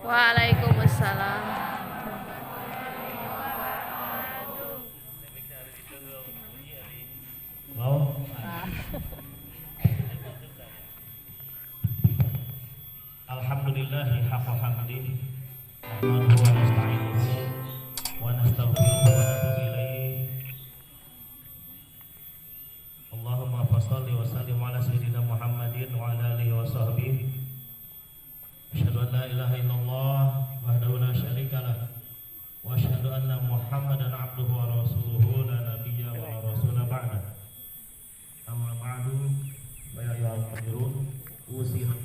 Waalaikumsalam. Halo. Alhamdulillahi haqqa hamdih. Nahmaduhu wa nasta'inuhu wa nastaghfiruhu wa natubu ilaihi. Allahumma fashalli wa sallim ala sayyidina Muhammadin wa ala alihi wa sahbihi. Asyhadu an la ilaha illallah wahdahu la syarika lah wa asyhadu anna Muhammadan abduhu wa rasuluhu la nabiyya wa la rasula ba'da. Amma ba'du, fa ya ayyuhal mu'minun usikum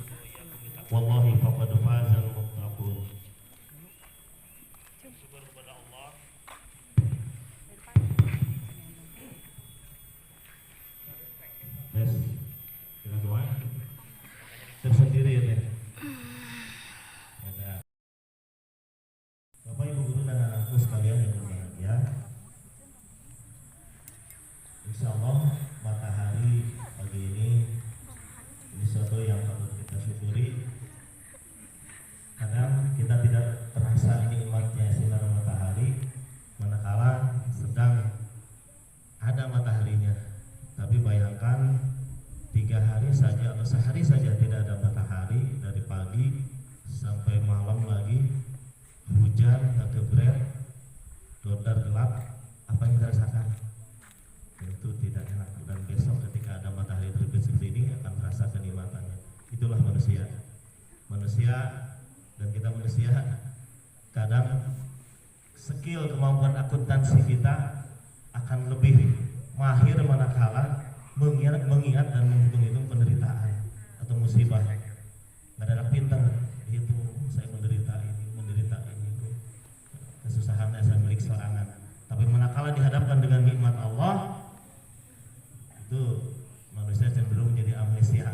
wallahi faqad fazal muttaqun. Syukur kepada Allah. Yes, kita doa tersendiri ya teh. Ada Bapak Ibu guru dan anakku sekalian yang berbahagia. Insya Allah matahari pagi ini suatu yang patut kita syukuri. Kadang kita tidak terasa nikmatnya sinar matahari manakala sedang ada mataharinya. Tapi bayangkan 3 hari saja atau sehari saja tidak ada matahari, dari pagi sampai malam lagi hujan, gebret, dodar gelap, apa yang kita rasakan? Itu tidak enak. Dan besok ketika ada matahari terbit seperti ini akan terasa kenikmatannya. Itulah manusia dan kita manusia kadang skill kemampuan akuntansi kita akan lebih mahir manakala mengingat dan menghitung-hitung penderitaan atau musibah. Nggak ada anak pintar itu saya menderita ini itu kesusahan saya milik sorangan. Tapi manakala dihadapkan dengan nikmat Allah, itu manusia cenderung jadi amnesia,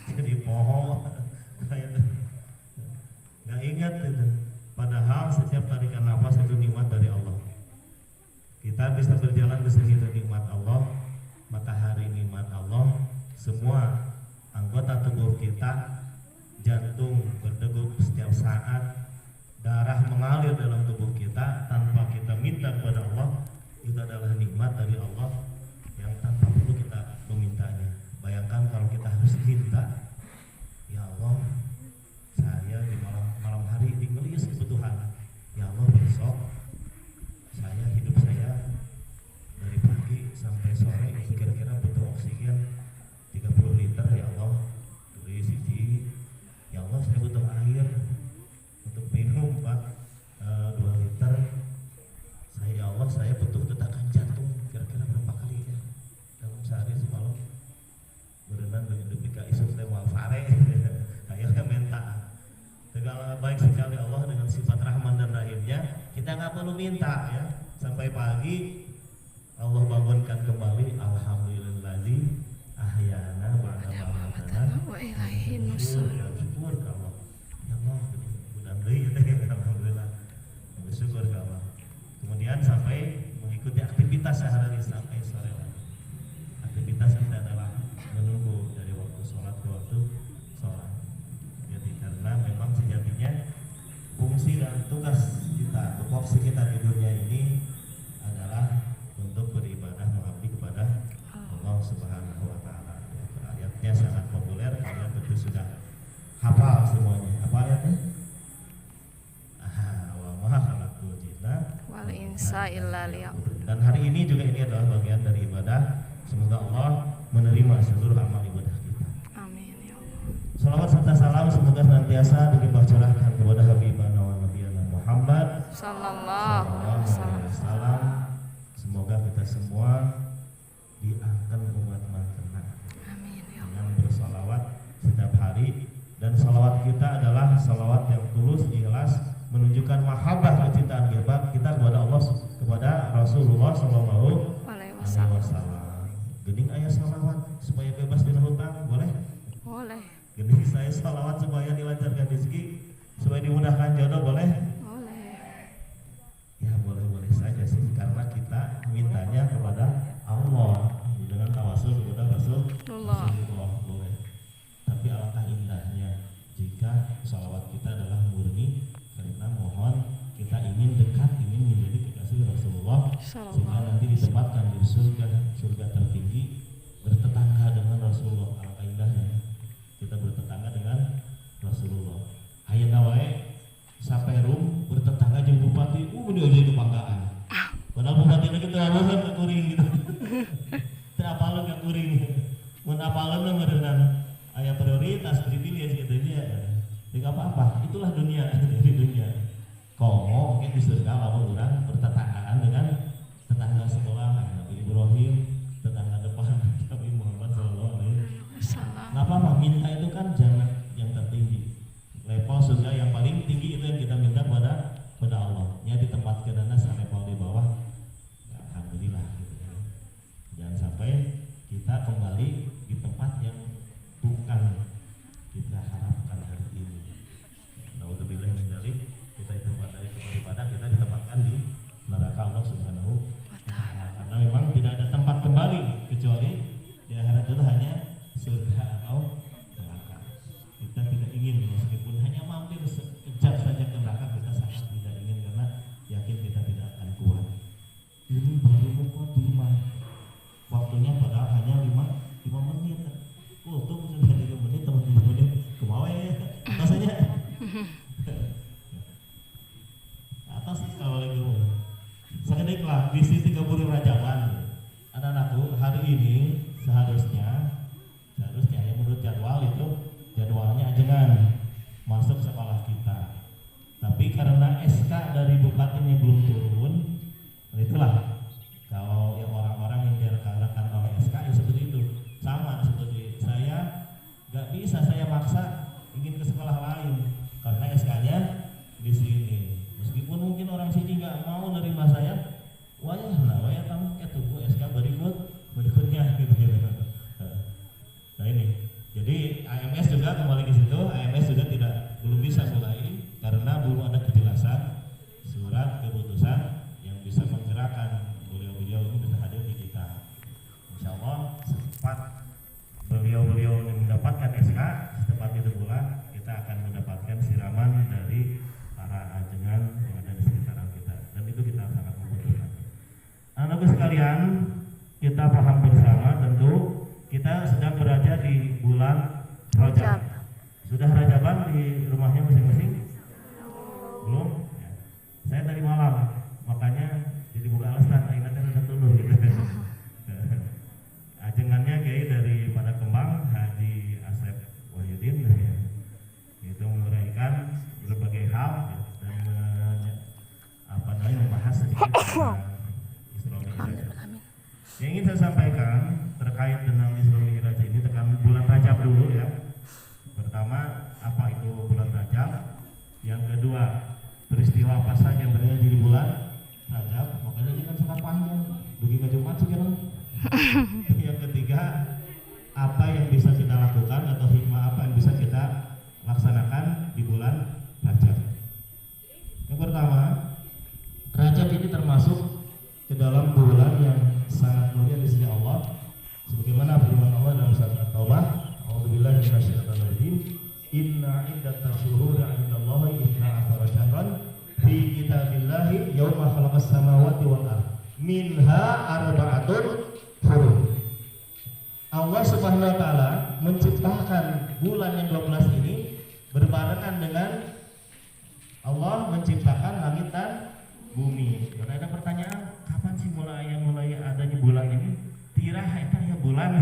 jadi poho, nggak ingat itu. Padahal setiap tarikan nafas itu nikmat dari Allah. Kita bisa berjalan ke sini itu nikmat Allah, matahari nikmat Allah, semua anggota tubuh kita, jantung berdegup setiap saat, darah mengalir dalam tubuh kita tanpa kita minta kepada Allah, itu adalah nikmat dari Allah yang tanpa perlu kita memintanya. Bayangkan kalau kita harus minta, ya Allah, saya di malam hari dibelius kebutuhan. Ya Allah, besok hidup saya dari pagi sampai sore kira-kira butuh oksigen 30 liter, ya Allah, tulis siji. Ya Allah, saya butuh air untuk minum Pak 2 liter. Ya Allah, saya butuh detakan jantung kira-kira berapa kali ya dalam sehari semalam. Berenang dengan demikian isu saya mau fare kayaknya minta. Segala baik sekali Allah dengan sifat Rahman dan Rahimnya. Kita nggak perlu minta ya. Sampai pagi Allah bangunkan kembali. Alhamdulillahi ahyana ba'da mamatana wa ilaihi nusyur. Syukur ke Allah. Ya Allah, mudah deui alhamdulillah. Bersyukur ke Allah. Kemudian sampai mengikuti aktivitas sehari-hari sampai sore lagi. Aktivitas kita adalah menunggu dari waktu sholat ke waktu sholat. Jadi karena memang sejatinya fungsi dan tugas kita, tupoksi kita di dunia ini adalah untuk beribadah mengabdi kepada Allah Subhanahu wa Ta'ala. Ayatnya sangat populer, kalian tentu sudah hafal semuanya. Apa ayatnya? Wa ma khalaqtul jinna Wal insa illa liya'budun. Dan hari ini juga ini adalah bagian dari ibadah. Semoga Allah menerima seluruh amal ibadah kita. Amin ya Allah. Salawat serta salam semoga senantiasa dilimpah curahkan kepada Habibana wa Nabiyana Muhammad Sallallahu alaihi wasallam. Semoga kita semua diangkat umat mantenang. Amin ya Allah. Dengan bersalawat setiap hari, dan salawat kita adalah salawat yang tulus, ikhlas, menunjukkan mahabbah kecintaan kita kepada Allah, kepada Rasulullah Sallallahu Alaihi Wasallam. Gening ayah salawat supaya bebas dari hutang, boleh? Boleh. Gening saya salawat supaya dilancarkan rezeki, supaya dimudahkan jodoh, boleh? Boleh. Ya boleh-boleh saja sih, karena kita mintanya kepada Allah dengan tawasul kepada Rasulullah. Boleh. Tapi alangkah indahnya jika salawat kita adalah murni sehingga nanti ditempatkan di surga tertinggi, bertetangga dengan Rasulullah. Alangkah indahnya kita bertetangga dengan Rasulullah. Ayeuna wae sampai rum bertetangga jeung bupati, ini aja kebanggaan. Padahal bupati lagi teu alusan ka kuring gitu. Teu apaleun ka kuring. Mun apaleun mah meureunna aya prioritas privilege gitu nya. Tidak apa-apa, itulah dunia dari dunia. Komo mungkin di surga lamun urang bertetanggaan dengan tetangga sekolah Nabi Ibrahim, tetangga depan Nabi Muhammad sallallahu alaihi wasallam. Nggak apa-apa, minta itu kan jangan yang tertinggi. Level surga yang paling tinggi itu yang kita minta pada Allah. Nya ditempatkan dana level di bawah. Ya, alhamdulillah gitu ya. Jangan sampai kita kembali di tempat yang bukan kita harapkan hari ini. Nauzubillah min dzalik, kita ditempatkan dari tempat ibadah, kita ditempatkan di neraka Allah Subhanahu wa taala. Karena memang tidak ada tempat kembali kecuali di akhirat itu hanya surga atau neraka. Kita tidak ingin, meskipun hanya mampir sekejap saja ke neraka, kita sangat tidak ingin karena yakin kita tidak akan kuat. Ini baru mukadimah, waktunya padahal hanya 5 menit. Tuh sudah 3 menit, teman 3 menit kemana ya? Rasanya atas kalau lagi sekediklah di sisi keburu rajawan. Anak-anakku hari ini seharusnya ya menurut jadwalnya ajengan masuk sekolah kita. Tapi karena SK dari bupatinya belum turun, itulah kalau ya orang-orang yang diarahkan oleh SK ya seperti itu. Sama seperti saya, nggak bisa saya maksa ingin ke sekolah lain karena SK-nya di sini. Meskipun mungkin orang sini nggak mau nerima saya, wayah tamu tunggu SK berikutnya gitu. Nah ini, jadi AMS juga kembali ke situ. AMS juga belum bisa mulai karena belum ada kejelasan surat keputusan yang bisa menggerakkan beliau-beliau ini bisa hadir di kita. Insya Allah secepat beliau-beliau mendapatkan SK, secepat itu pula kita akan mendapatkan siraman dari para ajengan yang ada di sekitaran kita, dan itu kita sangat membutuhkan. Anak-anak sekalian, kita paham bersama tentu kita sedang berada di bulan Rajab. Sudah Rajaban di rumahnya masing-masing? Belum? Ya. Saya tadi malam, makanya jadi buka alasan, ingatnya udah turun gitu. Ajengannya Kiai dari pada Kembang, Haji Asep Wahyudin ya. Itu menguraikan berbagai hal ya, dan membahas sedikit tentang Isra Mi'raj. Yang ingin saya sampaikan terkait dengan Isra Mi'raj ini tekan bulan Rajab dulu ya. Pertama, apa itu bulan Rajab? Yang kedua, peristiwa apa saja yang terjadi di bulan Rajab? Makanya ini kan sangat panjang. Dugi ke Jumat sih kan. Yang ketiga, apa yang bisa kita lakukan atau hikmah apa yang bisa kita laksanakan di bulan Rajab. Yang pertama, Rajab ini termasuk ke dalam bulan yang sangat mulia di sisi Allah. Sebagaimana firman Allah dalam surat At-Taubah, A'udzubillahi minasyaitonir rajim, inna iddatash syuhuri 'indallahi 12 syahran fi kitabillahi yauma khalaqas samawati wal ardh minha arba'atun hurum. Allah Subhanahu wa taala menciptakan bulan yang 12 ini berbarengan dengan Allah menciptakan langit dan bumi. Karena ada pertanyaan, kapan sih mulai adanya bulan ini? Tirah eta ya bulan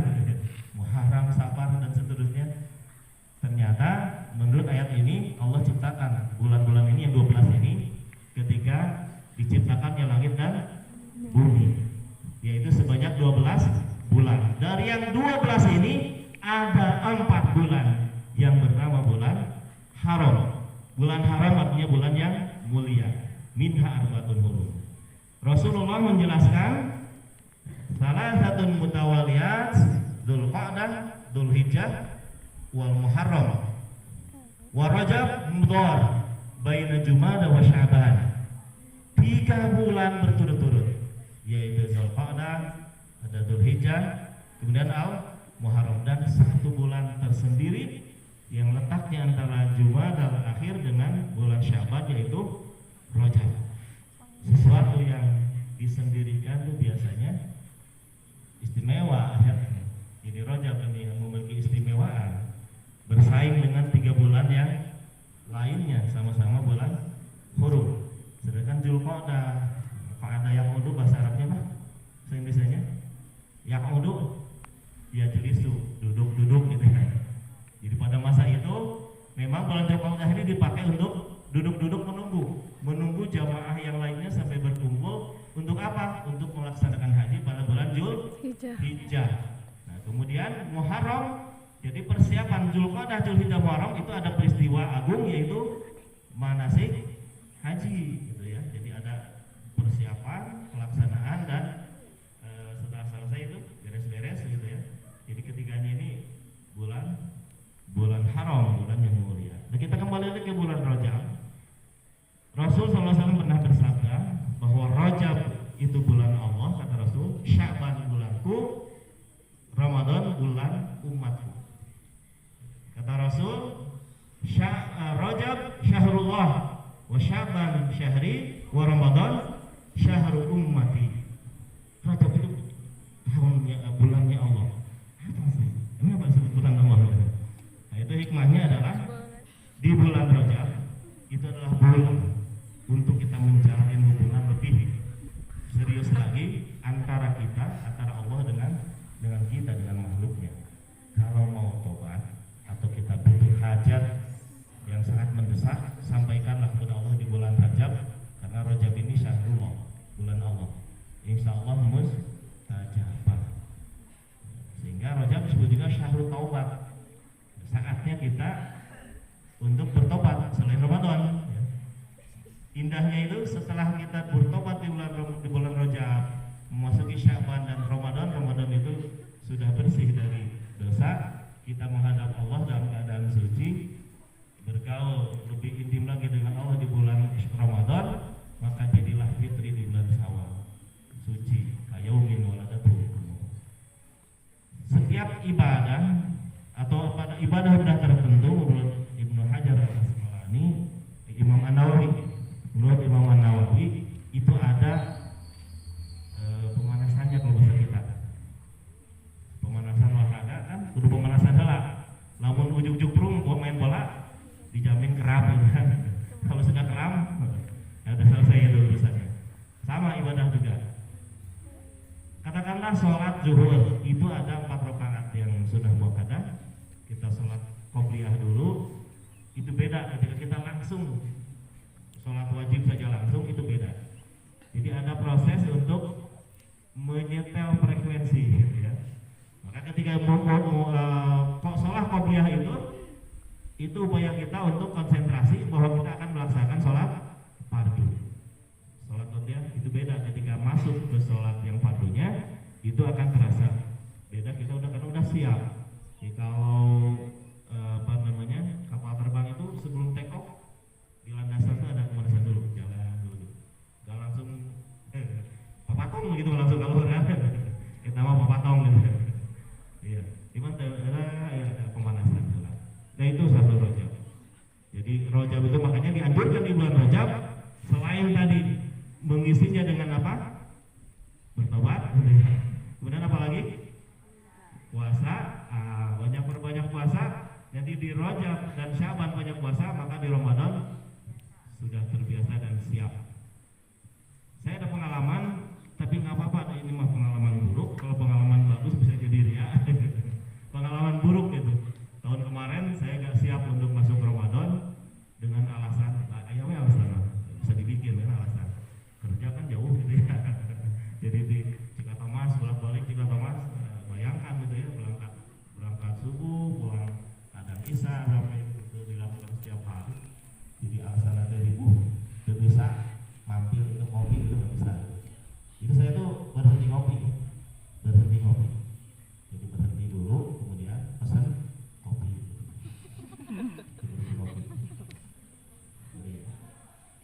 Muharram, Safar dan seterusnya. Ternyata menurut ayat ini Allah ciptakan bulan-bulan ini yang 12 ini ketika diciptakannya langit dan bumi, yaitu sebanyak 12 bulan. Dari yang 12 ini ada 4 bulan yang bernama bulan haram. Bulan haram artinya bulan yang mulia. Minha arba'atun hurum. Rasulullah menjelaskan salah satu mutawaliyat Dzulqa'dah, Dzulhijjah, wal Muharram, wa Rajab mudhar baina Jumada wa Sya'ban. 3 bulan berturut-turut, yaitu Dzulqa'dah, ada Dzulhijjah, kemudian Al Muharram, dan 1 bulan tersendiri yang letaknya antara Jumada akhir dengan bulan Sya'ban yaitu Rajab. Sesuatu yang disendirikan tuh biasanya istimewa ya. Jadi Rajab ini yang memiliki istimewaan bersaing dengan 3 bulan yang lainnya sama-sama bulan hurum. Sedangkan Zulqa'dah, ada yang udu bahasa Arabnya apa? Bahasa Indonesianya? Yang udu ya jelisu, duduk-duduk gitu kan. Jadi pada masa itu memang bulan Zulqa'dah ini dipakai untuk duduk-duduk menunggu jamaah yang lainnya sampai berkumpul untuk apa? Untuk melaksanakan haji pada bulan Zulhijjah. Nah, kemudian Muharram, jadi persiapan Zulqa'dah, Zulhijjah, Muharram itu ada peristiwa agung yaitu manasik haji gitu ya. Jadi ada persiapan, pelaksanaan dan setelah selesai itu beres-beres gitu ya. Jadi ketiganya ini bulan haram, bulan yang mulia. Nah, kita kembali lagi ke bulan Rajab. Rasul SAW pernah bersabda bahwa Rajab itu bulan Allah, kata Rasul, Sya'ban bulanku, Ramadan bulan umatku. Kata Rasul, Rajab syahrullah wa Sya'ban syahri wa Ramadan syahrul ummati. Rajab itu bulannya Allah. Ini apa disebut bulan Allah? Nah, itu hikmahnya adalah di bulan Rajab itu adalah bulan untuk kita menjalin hubungan lebih serius lagi antara Allah dengan kita, dengan makhluknya. Kalau mau tobat atau kita butuh hajat yang sangat mendesak, sampaikanlah kepada Allah di bulan Rajab, karena Rajab ini syahrullah, bulan Allah. Insya Allah mustajabah. Sehingga Rajab disebut juga syahrul taubat. Saatnya kita untuk bertobat selain Ramadan. Indahnya itu setelah kita bertobat di bulan Rajab, memasuki Sya'ban dan Ramadan itu sudah bersih dari dosa, kita menghadap Allah dalam keadaan suci, bergaul lebih intim lagi dengan Allah di bulan Ramadan, maka jadilah fitri di bulan Syawal, suci kayaumin waladatu. Setiap ibadah atau pada ibadah tertentu menurut Ibnu Hajar Al-Asqalani, Imam An-Nawawi, menurut Imam An-Nawawi itu ada pemanasannya. Kalau bahasa kita pemanasan olahraga kan kudu pemanasan heula, lamun ujug-ujug prung main bola dijamin keram kan. Kalau sudah keram ya udah selesai itu urusannya. Sama ibadah juga, katakanlah sholat zuhur itu ada 4 rakaat yang sudah muakkadah, kita sholat qobliyah dulu, itu beda ketika kita langsung sholat wajib saja langsung, itu beda. Jadi ada proses untuk menyetel frekuensi gitu ya. Maka ketika kok sholat qobliyah itu upaya kita untuk konsentrasi bahwa kita akan melaksanakan sholat fardu. Sholat qobliyah itu beda, ketika masuk ke sholat yang fardunya itu akan terasa beda, kita udah siap. Jadi kalau kapal terbang itu sebelum take off di landasan itu ada pemanasan dulu, jalan dulu, gak langsung papatong gitu langsung keluar kan. Kita mau papatong gitu. Iya, cuman ada pemanasan dulu. Nah itu satu Rajab. Jadi Rajab itu makanya dianjurkan di bulan Rajab, selain tadi mengisinya dengan apa? Bertobat. Kemudian apa lagi? Puasa. Banyak puasa. Jadi di Rajab dan Sya'ban banyak puasa, maka di Ramadan sudah terbiasa dan siap. Saya ada pengalaman, tapi nggak apa-apa, ini mah pengalaman buruk. Kalau pengalaman bagus bisa jadi ria. Pengalaman buruk itu tahun kemarin saya nggak siap untuk masuk Ramadan dengan alasan, ayamnya alasan bisa dibikin kan, alasan kerja kan jauh gitu ya. Jadi di Cikatomas, bolak-balik Cikatomas, bayangkan gitu ya, berangkat subuh, pulang kadang isya, sampai itu dilakukan setiap hari. Jadi alasan ada tidak bisa mampir untuk ngopi itu nggak bisa. Jadi saya tuh berhenti ngopi. Jadi berhenti dulu, kemudian pesan kopi.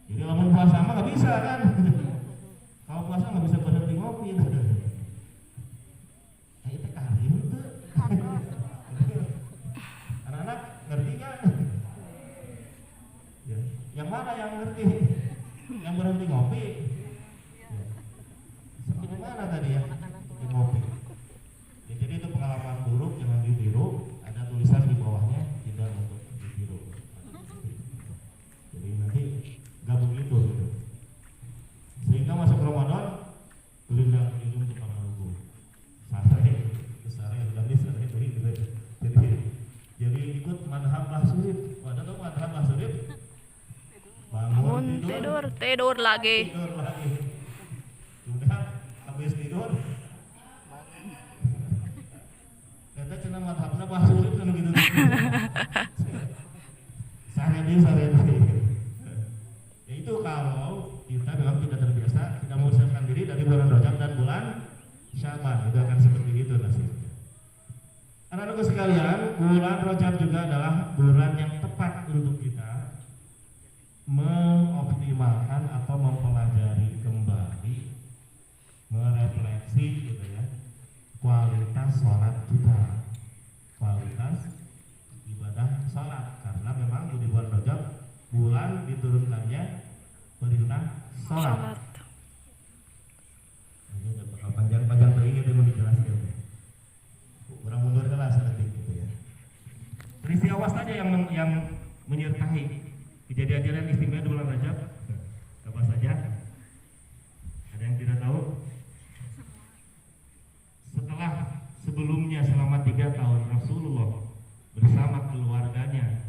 Jadi kalau puasa mah nggak bisa kan? Kalau puasa nggak bisa berhenti ngopi. Itu karim tuh. Anak-anak ngerti kan? Yang mana yang ngerti? Yang berhenti ngopi? sulit. Wadah tuh madhab sulit. Bangun tidur lagi. Tidur lagi. Sudah habis tidur. Kata cenah madhabna sulit kan gitu. Sehari ya itu kalau kita memang tidak terbiasa, tidak mempersiapkan diri dari bulan Rajab dan bulan Syaban, itu akan seperti itu nasibnya. Anak-anakku sekalian, bulan Rajab juga adalah bulan yang tepat untuk kita mengoptimalkan atau mempelajari kembali, merefleksi gitu ya, kualitas sholat kita, kualitas ibadah sholat, karena memang di bulan Rajab bulan diturunkannya perintah sholat. Ini udah bakal panjang-panjang teringin yang mau dijelaskan. Kurang mundur kelas nanti gitu ya. Peristiwa saja yang menyertai kejadian-kejadian istimewa di bulan Rajab. Apa saja? Ada yang tidak tahu? Setelah sebelumnya selama 3 tahun Rasulullah bersama keluarganya,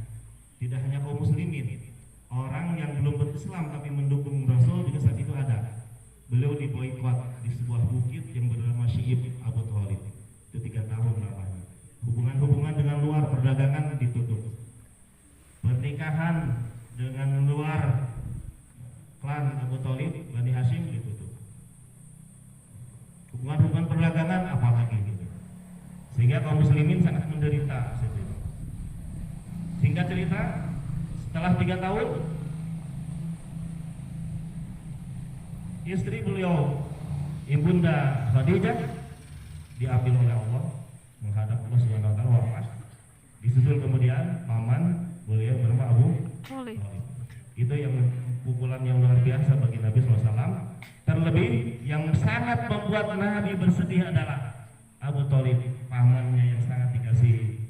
tidak hanya kaum muslimin, orang yang belum berislam tapi mendukung Rasul juga saat itu ada. Beliau diboikot di sebuah bukit yang bernama Syi'ib Abu Thalib. Itu 3 tahun lamanya. Hubungan-hubungan dengan luar, perdagangan ditutup. Pernikahan dengan luar klan Abu Thalib, Bani Hashim ditutup. Hubungan-hubungan perdagangan apalagi gitu. Sehingga kaum muslimin sangat menderita. Singkat cerita, setelah 3 tahun istri beliau Ibunda Khadijah diambil oleh Allah, menghadap Allah Subhanahu wa taala wafat. Disusul kemudian paman beliau bernama Abu Thalib. Itu yang pukulan yang luar biasa bagi Nabi SAW. Terlebih yang sangat membuat Nabi bersedih adalah Abu Thalib, pamannya yang sangat dikasihi.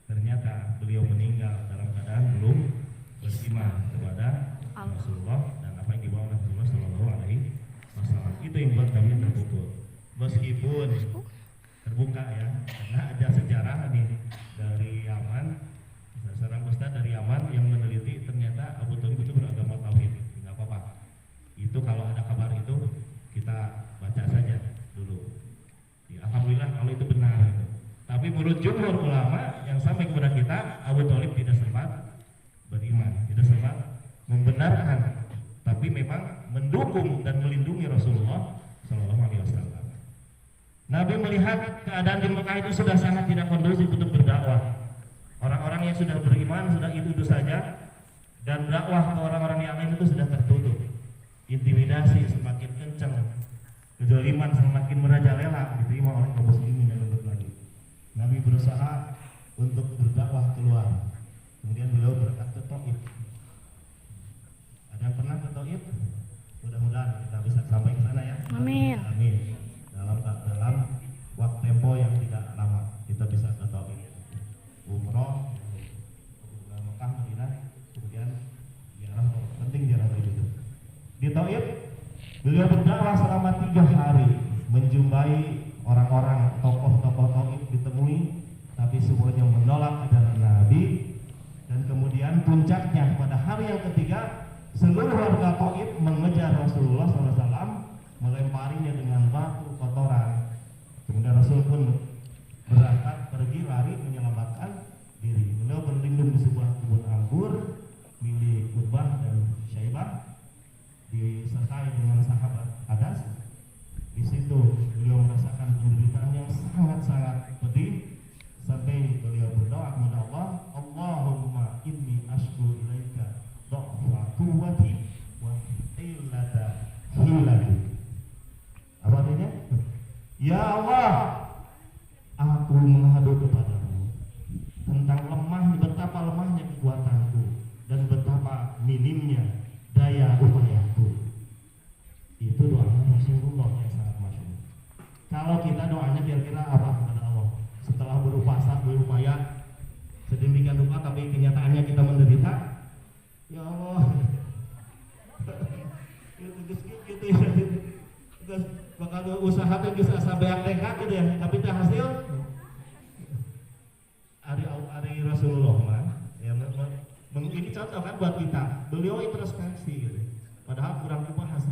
Ternyata beliau meninggal dalam keadaan belum beriman kepada Rasulullah dan apa yang dibawa Rasulullah Shallallahu Alaihi Wasallam. Itu yang buat kami terpukul. Meskipun terbuka ya, karena ada sejarah nih dari Yaman, seorang ustadz dari Yaman yang meneliti ternyata Abu Thalib itu beragama tauhid. Nggak apa-apa. Itu kalau ada kabar itu kita baca saja dulu. Ya, alhamdulillah kalau itu benar. Gitu. Tapi menurut jumhur ulama yang sampai kepada kita, Abu Thalib tidak sempat beriman, tidak sempat membenarkan, tapi memang mendukung dan melindungi Rasulullah Shallallahu Alaihi Wasallam. Nabi melihat keadaan di Mekah itu sudah sangat tidak kondusif untuk berdakwah. Orang-orang yang sudah beriman sudah itu saja, dan dakwah ke orang-orang yang lain itu sudah tertutup. Intimidasi semakin kencang, kezaliman semakin merajalela diterima oleh kaum muslimin yang lebih lagi. Nabi berusaha untuk berdakwah keluar. Kemudian beliau berangkat ke Taif. Ada yang pernah ke Taif? Mudah-mudahan kita bisa sampai ke sana ya. Amin. Amin. Dalam waktu tempo yang tidak lama kita bisa ke Taif. Umroh, ke Mekah, Madinah, kemudian ziarah, penting ziarah itu. Di Taif beliau berdakwah selama 3 hari, menjumpai orang-orang tokoh-tokoh Taif ditemui, tapi semuanya menolak ajaran Nabi. Dan kemudian puncaknya pada hari yang ketiga, seluruh warga Taif mengejar Rasulullah SAW, melemparinya dengan batu kotoran. Kemudian Rasul pun berangkat pergi lari menyelamatkan diri. Beliau berlindung di sebuah kebun anggur milik Utbah dan Syaibah, disertai dengan sahabat Adas. Di situ beliau merasakan penderitaan yang sangat-sangat pedih sampai beliau berdoa kepada Allah, Allahumma inni ashku ilaika dha'fa quwwati wa qillata hilati. Apa artinya? Ya Allah, aku mengadu kepadamu tentang betapa lemahnya kekuatanku dan betapa minimnya daya upayaku. Itu doanya Rasulullah yang sangat masyhur. Kalau kita doanya kira-kira apa kepada Allah? Setelah berupaya sedemikian rupa tapi kenyataannya kita menderita, ya Allah, gitu ya, bakal usaha tuh bisa sampai tekad gitu ya, tapi tak hasil. Ari Rasulullah mah, yang contoh kan buat kita. Beliau introspeksi gitu. Padahal kurang dibahas.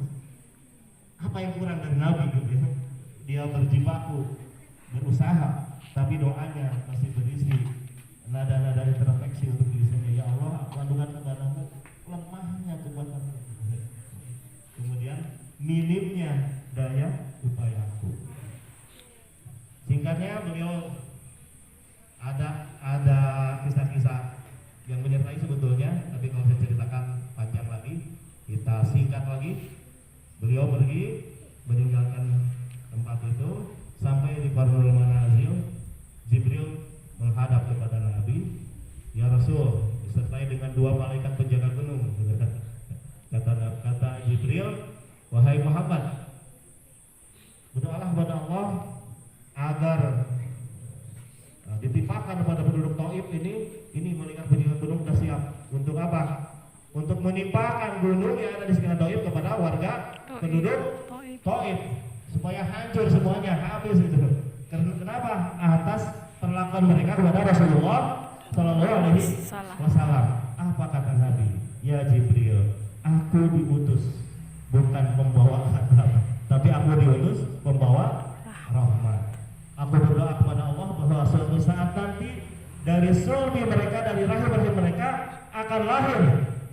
Apa yang kurang dari Nabi gitu ya? Dia berjibaku, berusaha, tapi doanya masih berisi nada-nada introspeksi untuk dirinya. Ya Allah, aku adukan kepadamu lemahnya kekuatanku. Kemudian minimnya daya upayaku. Singkatnya beliau ada kisah-kisah yang menyertai sebetulnya, tapi kalau saya ceritakan panjang lagi, kita singkat lagi. Beliau pergi meninggalkan tempat itu sampai di Qarnul Manazil. Jibril menghadap kepada Nabi, ya Rasul, disertai dengan 2 malaikat penjaga gunung. Kata Jibril, wahai Muhammad, berdoalah kepada Allah agar ditimpakan kepada penduduk Taif ini malaikat penjaga gunung sudah siap. Untuk apa? Untuk menimpakan gunung yang ada di sekitar Taif kepada warga penduduk Taif supaya hancur semuanya, habis itu. Kenapa? Atas perlakuan mereka kepada Rasulullah Shallallahu Alaihi Wasallam. Apa kata Nabi? Ya Jibril, aku diutus bukan pembawa azab, tapi aku diutus pembawa rahmat. Aku berdoa kepada Allah bahwa suatu saat nanti dari sulbi mereka, dari rahim-rahim mereka akan lahir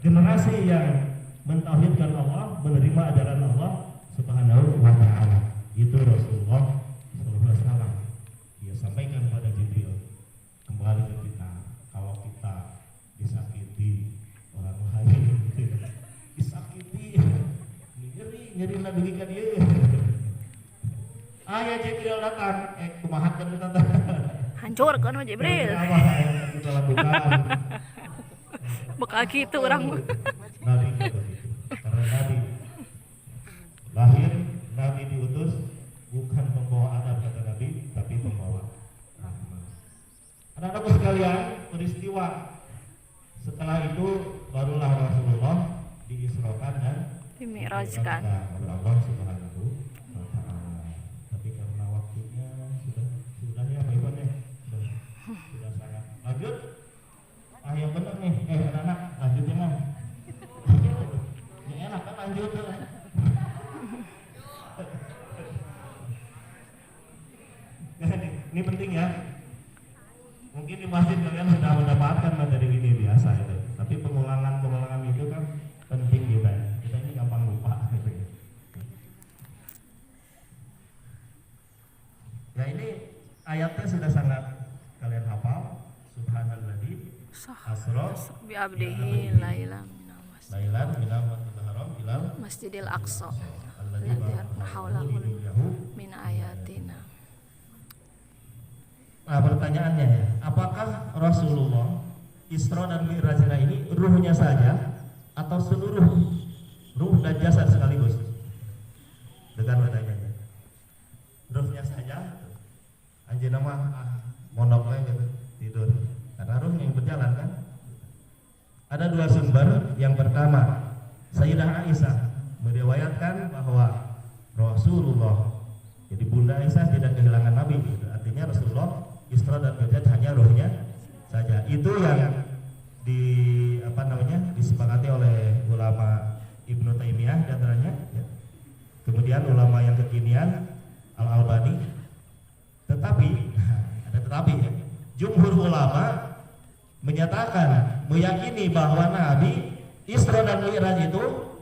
generasi yang mentauhidkan Allah, menerima ajaran Allah Subhanahu wa Ta'ala. Itu Rasulullah SAW. Dia sampaikan kepada Jibril, kembali ke kita. Kalau kita disakiti orang lain, disakiti, nyeri nabikan dia. Ayah Jibril datang, kumahat kan kita. Hancur kan Jibril. Apa yang kita lakukan? Bakal gitu orang. Nabi begitu. Karena Nabi lahir, Nabi diutus bukan pembawa adab kata Nabi, tapi pembawa rahmat. Anak-anakku sekalian, peristiwa setelah itu barulah Rasulullah diisrokan dan Dimi'rajkan oleh Allah Subhanahu wa Ta'ala. Tapi karena waktunya sudah ya Pak Iwan ya, sudah sangat lanjut. Yang benar nih, anak-anak lanjutnya mah. Ini enak kan lanjut. Ini penting ya. Mungkin di masjid kalian sudah mendapatkan materi ini biasa itu. Tapi pengulangan itu kan penting juga. Kita ini gampang lupa. Ya ini ayatnya sudah sangat kalian hafal. Subhanalladzi asra bi abdihi lailan minal masjidil haram ilal masjidil aqsa alladzi haulahu min ayatina. Nah pertanyaannya ya, apakah Rasulullah Isra dan Mi'rajnya ini ruhnya saja atau seluruh ruh dan jasad sekaligus? Dengan pertanyaannya, ruhnya saja, anjeunna mah mondoknya gitu tidur, karena ruhnya yang berjalan kan. Ada 2 sumber. Yang pertama, Sayyidah Aisyah meriwayatkan bahwa Rasulullah, jadi Bunda Aisyah tidak kehilangan Nabi, artinya Rasulullah Isra dan Mi'raj hanya rohnya saja. Itu yang disepakati oleh ulama Ibnu Taimiyah diantaranya ya. Kemudian ulama yang kekinian Al-Albani. Tetapi ada ya, jumhur ulama menyatakan, meyakini bahwa Nabi Isra dan Mi'raj itu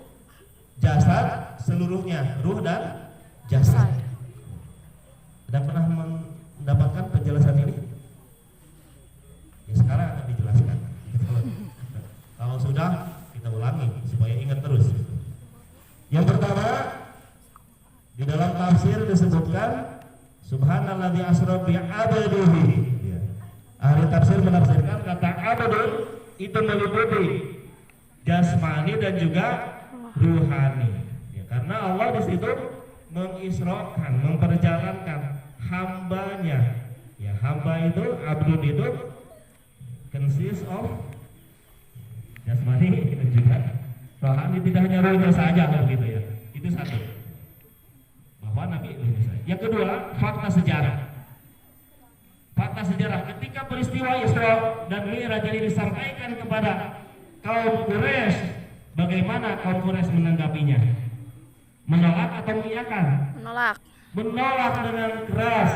jasad seluruhnya, ruh dan jasad. Ada pernah mendapatkan penjelasan ini? Ya sekarang akan dijelaskan. Kalau sudah, kita ulangi supaya ingat terus. Yang pertama, di dalam tafsir disebutkan Subhanalladzi asra bi 'abdihi. Ya. Ahli tafsir menafsirkan kata abdun itu meliputi jasmani dan juga ruhani. Ya, karena Allah di situ mengisrokan, memperjalankan hambanya. Ya, hamba itu, abdun itu consist of jasmani dan juga rohani, tidak hanya ruhnya saja begitu ya. Itu satu. Bahwa Nabi ruhnya saja. Yang kedua, fakta sejarah. Fakta sejarah ketika peristiwa Isra dan Mi'raj ini disampaikan kepada Kaum Quraisy, bagaimana kaum Quraisy menanggapinya? Menolak atau mengiyakan? Menolak. Menolak dengan keras.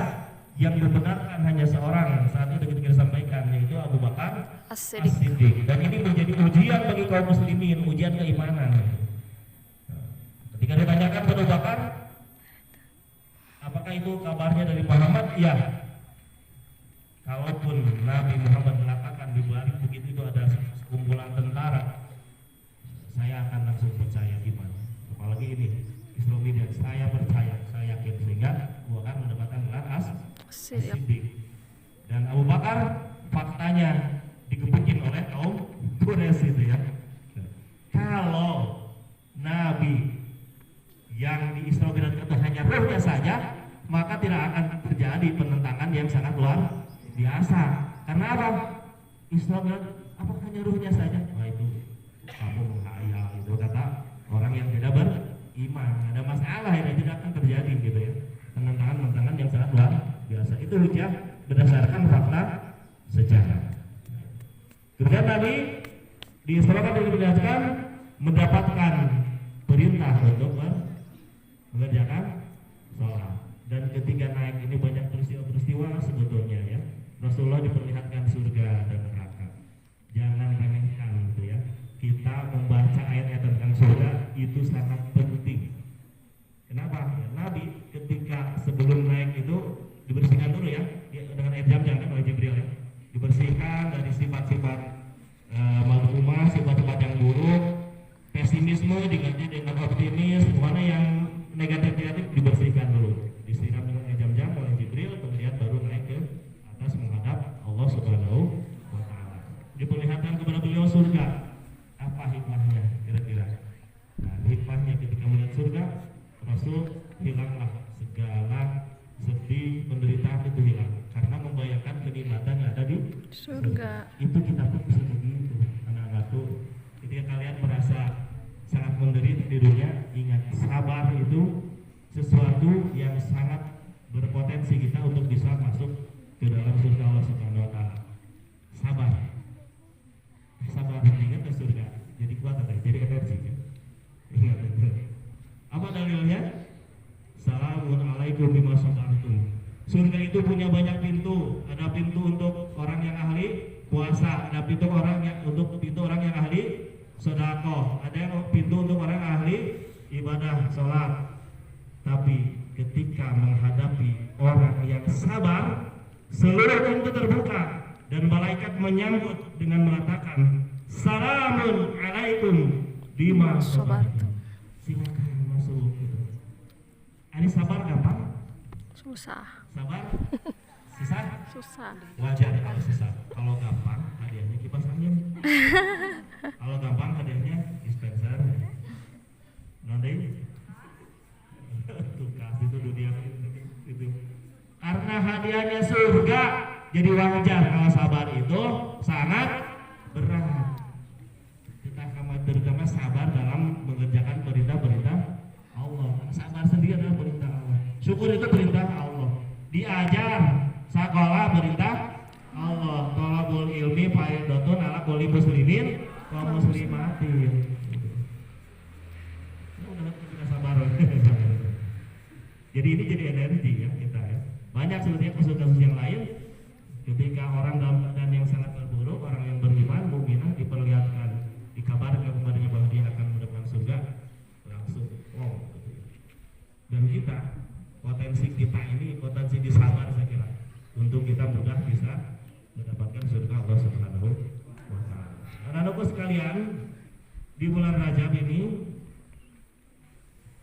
Yang dibenarkan hanya seorang saat itu ketika disampaikan, yaitu Abu Bakar As-Siddiq. As-Siddiq. Dan ini menjadi ujian bagi kaum muslimin, ujian keimanan. Ketika ditanyakan kepada Abu Bakar, apakah itu kabarnya dari Muhammad? Iya. Kalaupun Nabi Muhammad mengatakan di balik begitu itu ada sekumpulan tentara, saya akan langsung percaya iman. Apalagi ini Islam ini, saya percaya, saya yakin, sehingga Abu Bakar mendapatkan gelar As-Siddiq. Dan Abu Bakar faktanya digebukin oleh kaum Quraisy itu ya. Kalau Nabi yang di Isra Mi'raj itu hanya ruhnya saja, maka tidak akan terjadi penentangan yang sangat luar biasa. Karena apa? Isra Mi'raj apa hanya ruhnya saja? Wah, itu kamu menghayal, itu kata orang yang tidak beriman. Ada masalah yang tidak akan terjadi gitu ya. Penentangan yang sangat luar biasa. Itu hujah berdasarkan fakta sejarah. Kemudian Nabi di Isra Mi'raj mendapatkan perintah untuk mengerjakan sholat. Dan ketika naik ini banyak peristiwa-peristiwa sebetulnya ya. Rasulullah diperlihatkan surga dan neraka. Jangan remehkan gitu ya. Kita membaca ayat-ayat tentang surga itu sangat penting. Kenapa? Ya, Nabi ketika sebelum naik itu dibersihkan dulu ya dengan air zam-zam kan oleh Jibril ya. Dibersihkan dari sifat-sifat mazmumah, sifat-sifat yang buruk, pesimisme diganti dengan optimis, mana yang negatif-negatif dibersihkan dulu, disiram dengan air zam-zam oleh Jibril, kemudian baru naik ke atas menghadap Allah Subhanahu wa Ta'ala. Diperlihatkan kepada beliau surga. Apa hikmahnya kira-kira? Nah, hikmahnya ketika melihat surga, Rasul hilanglah segala sedih, penderitaan itu hilang karena membayangkan kenikmatan yang ada di surga. Itu kita pun bisa begitu, anak-anakku. Ketika kalian merasa sangat menderita di dunia, ingat sabar itu sesuatu yang sangat berpotensi kita untuk bisa masuk ke dalam surga Allah Subhanahu wa Ta'ala. Sabar, sabar, ingat ke surga. Jadi kuat atau jadi energi kan? Ingat itu. Apa dalilnya? Assalamualaikum bima sabartum. Surga itu punya banyak pintu. Ada pintu untuk orang yang ahli puasa, ada pintu orang yang ahli sedekah, ada yang pintu untuk orang ahli ibadah sholat. Tapi ketika menghadapi orang yang sabar, seluruh pintu terbuka dan malaikat menyambut dengan mengatakan salamun alaikum bima sabartum. Silakan masuk. Ini sabar gampang? Susah. Sabar? Susah? Susah. Wajar kalau susah. Kalau gampang hadiahnya kipas angin. Kalau gampang hadiahnya dispenser. Nanti tugas itu dunia itu. Karena hadiahnya surga, jadi wajar kalau sabar itu sangat berat. Kita terutama sabar dalam mengerjakan perintah-perintah Allah. Sabar sendiri adalah perintah Allah. Syukur itu perintah Allah. Diajar sekolah perintah Allah. Thalabul ilmi fardhatun ala kulli muslimin wa muslimatin. Kita sabar. Jadi ini jadi energi ya kita ya. Banyak sebetulnya kasus-kasus yang lain ketika orang dalam keadaan yang sangat terburuk, orang yang beriman, mukminah diperlihatkan, dikabarkan kepadanya bahwa dia akan mendapatkan surga, langsung wow. Dan kita potensi kita ini potensi disabar saya kira untuk kita mudah bisa mendapatkan surga Allah Subhanahu wa Ta'ala. Anak-anakku sekalian, di bulan Rajab ini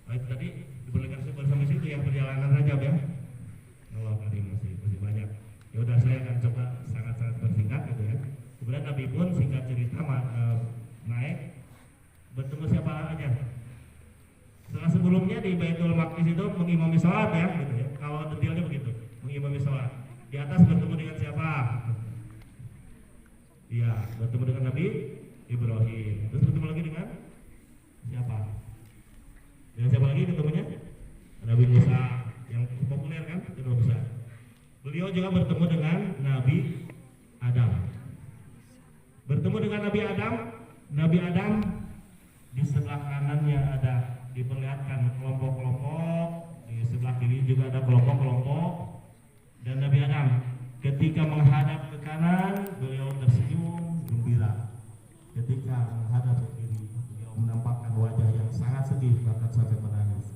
baik tadi dibolehkan sampai situ yang perjalanan Rajab ya. Allah tadi masih banyak. Ya udah saya akan coba sangat-sangat bersingkat gitu ya. Kemudian Nabi pun singkat cerita naik bertemu siapa aja. Setelah sebelumnya di Baitul Maqdis itu mengimami sholat ya, gitu ya. Kalau detailnya begitu, mengimami sholat. Di atas bertemu dengan siapa? Iya, bertemu dengan Nabi Ibrahim. Terus bertemu lagi dengan siapa? Dengan siapa lagi ketemunya? Nabi Musa yang populer kan, Nabi Musa. Beliau juga bertemu dengan Nabi Adam. Bertemu dengan Nabi Adam Nabi Adam di sebelah kanannya ada diperlihatkan kelompok-kelompok, di sebelah kiri juga ada kelompok-kelompok. Dan Nabi Adam ketika menghadap ke kanan beliau tersenyum gembira. Ketika menghadap ke kiri beliau menampakkan wajah yang sangat sedih bahkan sampai menangis.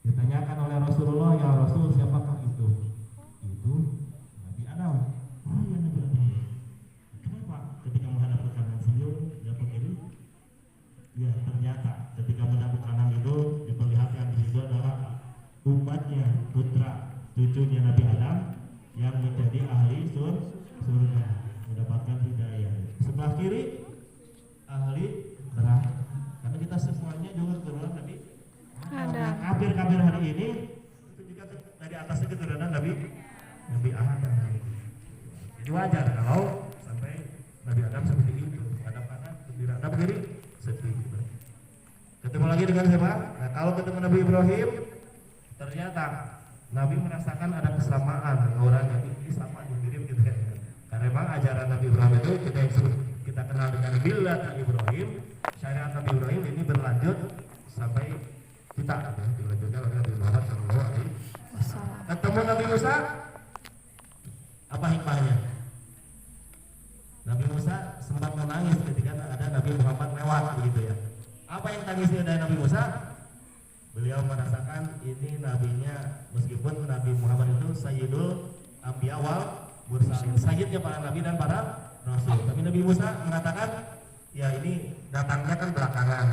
Ditanyakan oleh Rasulullah, ya Rasul, siapakah itu? Itu Nabi Adam. Oh ya Nabi Adam. Kenapa ketika menghadap ke kanan senyum, menghadap ke kiri? Ya ternyata ketika menghadap ke kanan itu diperlihatkan di situ adalah umatnya, putra cucunya Nabi Adam yang menjadi ahli surga, mendapatkan hidayah. Sebelah kiri ahli neraka. Karena kita semuanya juga keturunan Nabi Adam. Kafir-kafir hari ini itu juga dari atasnya keturunan Nabi Adam. Jadi wajar kalau sampai Nabi Adam seperti itu, hadap kanan gembira, hadap kiri sedih. Ketemu lagi dengan siapa? Nah, kalau ketemu Nabi Ibrahim, ternyata Nabi merasakan ada kesamaan orangnya, ini sama mirip gitu kan. Karena memang ajaran Nabi Ibrahim itu kita kenal dengan millat Ibrahim, syariat Nabi Ibrahim ini berlanjut sampai kita dilanjutkan oleh Nabi Muhammad SAW. Ketemu Nabi Musa, apa hikmahnya? Nabi Musa sempat menangis ketika ada Nabi Muhammad lewat begitu ya. Apa yang tangisnya dari Nabi Musa? Beliau merasakan ini nabinya, meskipun Nabi Muhammad itu Sayyidul Anbiya wal Mursalin, sayyidnya para nabi dan para rasul. Tapi Nabi Musa mengatakan, ya ini datangnya kan belakangan.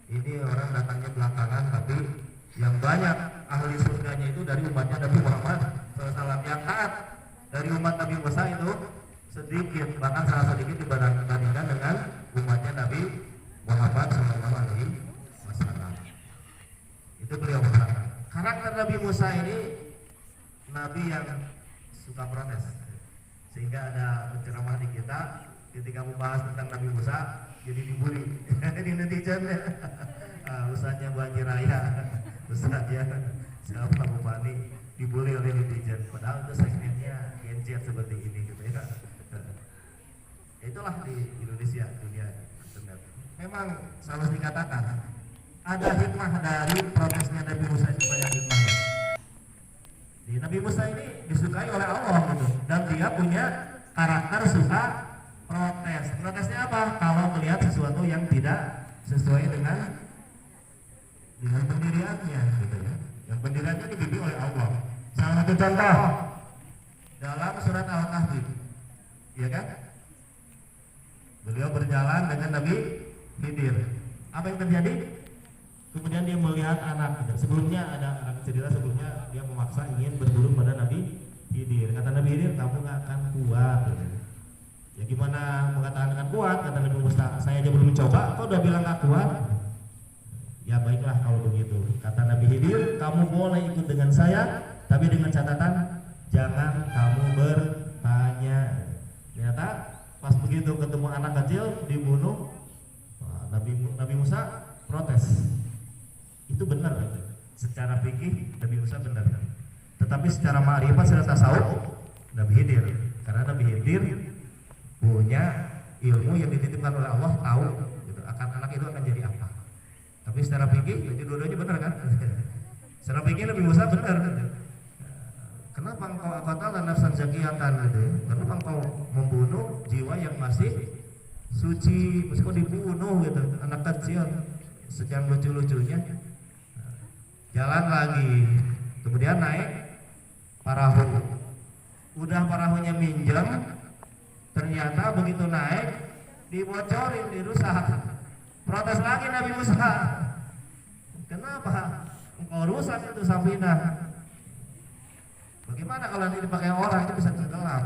Ini orang datangnya belakangan, tapi yang banyak ahli surganya itu dari umatnya Nabi Muhammad SAW. Yang taat dari umat Nabi Musa itu sedikit, bahkan sangat sedikit dibandingkan dengan umatnya Nabi Muhammad SAW. Itu beliau mengatakan. Karakter Nabi Musa ini nabi yang suka protes, sehingga ada penceramah di kita ketika membahas tentang Nabi Musa jadi dibully di netizen. Ustaznya Bu Haji Raya, ustaznya siapa Bu Fani dibully oleh netizen, padahal itu segmennya gadget seperti ini gitu ya. Itulah di Indonesia, dunia internet. Memang selalu dikatakan ada hikmah dari protesnya Nabi Musa itu, banyak hikmahnya. Di Nabi Musa ini disukai oleh Allah gitu, dan dia punya karakter suka protes. Protesnya apa? Kalau melihat sesuatu yang tidak sesuai dengan pendiriannya gitu ya. Yang pendiriannya dibimbing oleh Allah. Salah satu contoh dalam surat Al-Kahfi, ya kan? Beliau berjalan dengan Nabi Khidir. Apa yang terjadi? Kemudian dia melihat anak. Sebelumnya ada cerita, sebelumnya dia memaksa ingin berburu pada Nabi Khidir. Kata Nabi Khidir, kamu nggak akan kuat. Ya gimana mengatakan dengan kuat? Kata Nabi Musa, saya aja belum mencoba, kau udah bilang nggak kuat. Ya baiklah kalau begitu. Kata Nabi Khidir, kamu boleh ikut dengan saya, tapi dengan catatan jangan kamu bertanya. Ternyata pas begitu ketemu anak kecil dibunuh, Nabi Musa protes. Itu benar gitu. Secara fikih Nabi Musa benar, tetapi secara ma'rifat, secara tasawuf Nabi Khidir, karena Nabi Khidir punya ilmu yang dititipkan oleh Allah, tahu gitu, akan anak itu akan jadi apa. Tapi secara fikih jadi dua-duanya benar kan? Secara fikih Nabi Musa benar gitu. Kenapa engkau aqatala nafsan zakiyatan gitu? Kenapa engkau membunuh jiwa yang masih suci, meskipun dibunuh gitu, anak kecil, sekian lucu-lucunya. Jalan lagi, kemudian naik perahu. Udah perahunya minjem, ternyata begitu naik dibocorin, dirusak. Protes lagi Nabi Musa, kenapa engkau rusak itu safinah? Bagaimana kalau nanti dipakai orang itu bisa tenggelam?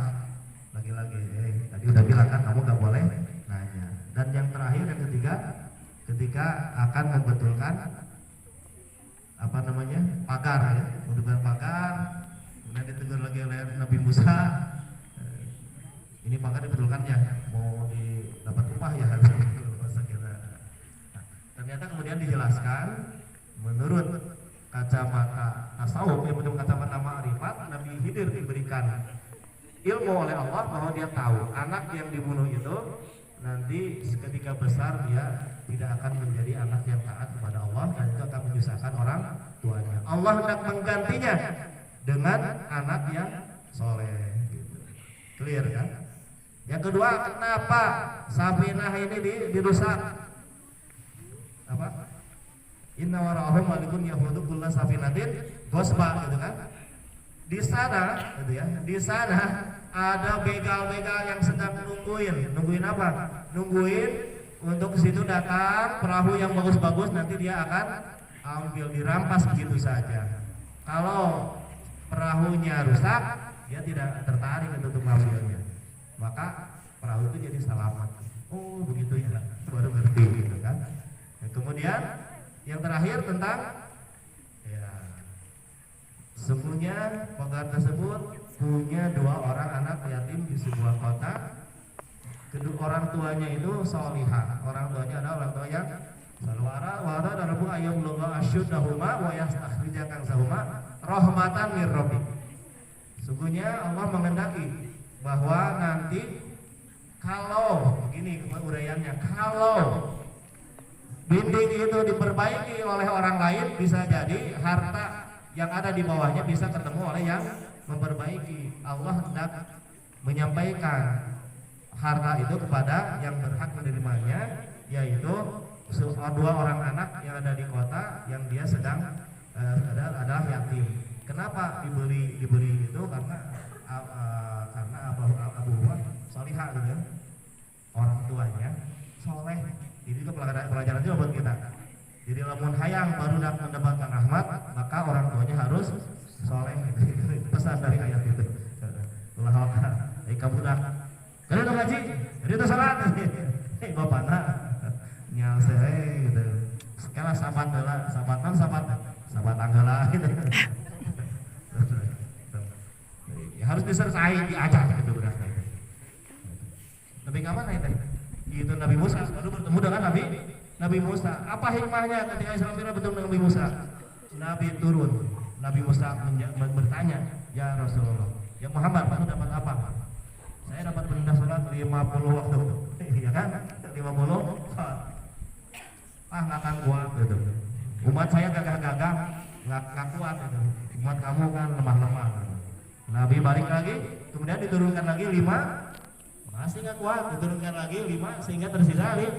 Lagi-lagi, tadi udah bilang kan kamu gak boleh nanya. Dan yang terakhir, yang ketiga, ketika akan membetulkan apa namanya, pagar ya, mendudukan pagar, kemudian ditegur lagi oleh Nabi Musa, ini pagar dibetulkan ya, mau didapat upah ya. Ternyata kemudian dijelaskan menurut kacamata tasawuf, yang menurut kacamata ma'rifat, Nabi Khidir diberikan ilmu oleh Allah bahwa dia tahu anak yang dibunuh itu nanti ketika besar dia tidak akan menjadi anak yang taat kepada Allah dan itu akan menyusahkan orang tuanya. Allah hendak menggantinya dengan anak yang soleh. Gitu. Clear kan? Yang kedua, kenapa Safinah ini dirusak? Apa? Inna warahum malikun yahudu kulla safinatin gosba, gitu kan? Di sana, gitu ya. Di sana ada begal-begal yang sedang nungguin apa? Nungguin untuk ke situ datang perahu yang bagus-bagus, nanti dia akan ambil, dirampas begitu saja. Kalau perahunya rusak, dia tidak tertarik untuk mengambilnya, maka perahu itu jadi selamat. Oh begitu ya, baru ngerti gitu kan. Dan kemudian yang terakhir tentang ya, sesungguhnya pegawe tersebut punya 2 orang anak yatim di sebuah kota. Kedua orang tuanya itu solihah. Orang tuanya adalah orang tua yang salwara wara dan rabu ayam loga asyuddahuma wa yastakhrija kansahuma rahmatan mir rabbi. Sungguhnya Allah menghendaki bahwa nanti kalau begini uraiannya, kalau dinding itu diperbaiki oleh orang lain, bisa jadi harta yang ada di bawahnya bisa ketemu oleh yang memperbaiki. Allah hendak menyampaikan harta itu kepada yang berhak menerimanya, yaitu 2 orang anak yang ada di kota yang dia sedang adalah yatim. Kenapa diberi itu? Karena Abu Salihah gitu ya, orang tuanya soleh. Jadi itu pelajaran juga buat kita. Jadi lamun hayang baru mendapatkan rahmat, maka orang tuanya harus soleh. Pesan dari ayat itu. Allah Akbar. Kamu dah kalau itu ngaji, jadi itu salat. Bapakna nyal saya gitu. Sekarang sahabat anggala gitu. Ya, harus disertai, diajak gitu berarti. Nabi kapan itu? Itu Nabi Musa baru bertemu dengan Nabi Musa. Apa hikmahnya ketika Israfil bertemu dengan Nabi Musa? Nabi turun. Nabi Musa bertanya, "Ya Rasulullah, ya Muhammad, kamu dapat apa?" Saya dapat perintah sholat 50 waktu. Iya kan? 50 sholat. Nggak akan kuat gitu. Umat saya gagah-gagah, nggak kuat gitu. Umat kamu kan lemah-lemah. Nabi balik lagi, kemudian diturunkan lagi 5, masih nggak kuat, diturunkan lagi 5 sehingga tersisa 5.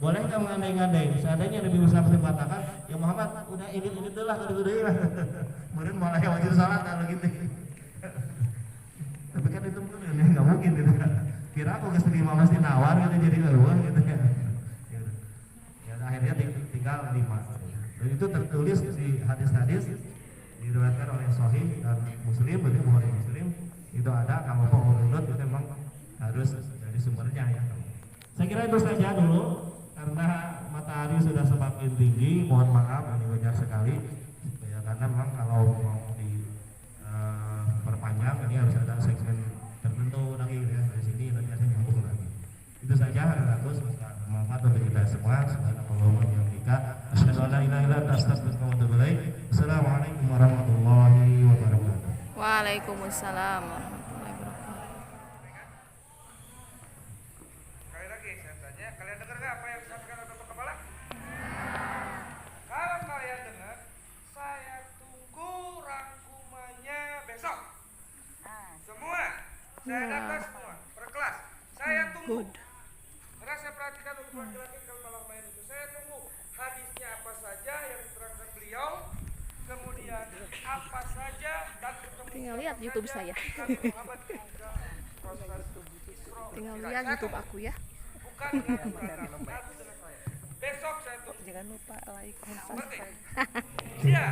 Boleh nggak mengandai-ngandai? Seandainya Nabi Musa mengatakan, ya Muhammad, udah ini dulu lah, kemudian mulai wajib sholat kalau gitu. Tapi kan itu nggak mungkin gitu. Kira aku ke 5 mesti nawar gitu, jadi keluar gitu ya. Ya akhirnya tinggal 5. Dan itu tertulis di hadis-hadis diriwayatkan oleh Sahih dan Muslim, berarti Bukhari Muslim itu ada. Kalau mau urut itu memang harus dari sumbernya ya. Saya kira itu saja dulu karena matahari sudah semakin tinggi. Mohon maaf ini banyak sekali ya, karena memang kalau mau perpanjang ini harus ada segmen tertentu lagi ya, dari sini nanti ada nyambung lagi. Itu saja aku semoga bermanfaat untuk kita semua. Subhanallah yang kita asyhadu an la ilaha illa anta astaghfiruka wa atubu ilaik. Assalamualaikum warahmatullahi wabarakatuh. Waalaikumsalam warahmatullahi wabarakatuh. Sekali lagi saya tanya, kalian dengar nggak apa yang disampaikan oleh Bapak Kepala? Kalau kalian dengar, saya tunggu rangkumannya besok. Semua, saya data semua per kelas. Saya tunggu. Good. Karena saya perhatikan untuk laki-laki kalau malam main itu, saya tunggu hadisnya apa saja yang diterangkan beliau, kemudian apa saja dan ketemu Tinggal lihat YouTube saya. Tinggal lihat YouTube aku ya. Bukan dengan perhatian, satu dengan saya. Besok saya tunggu. Jangan lupa like, Ngerti? Iya.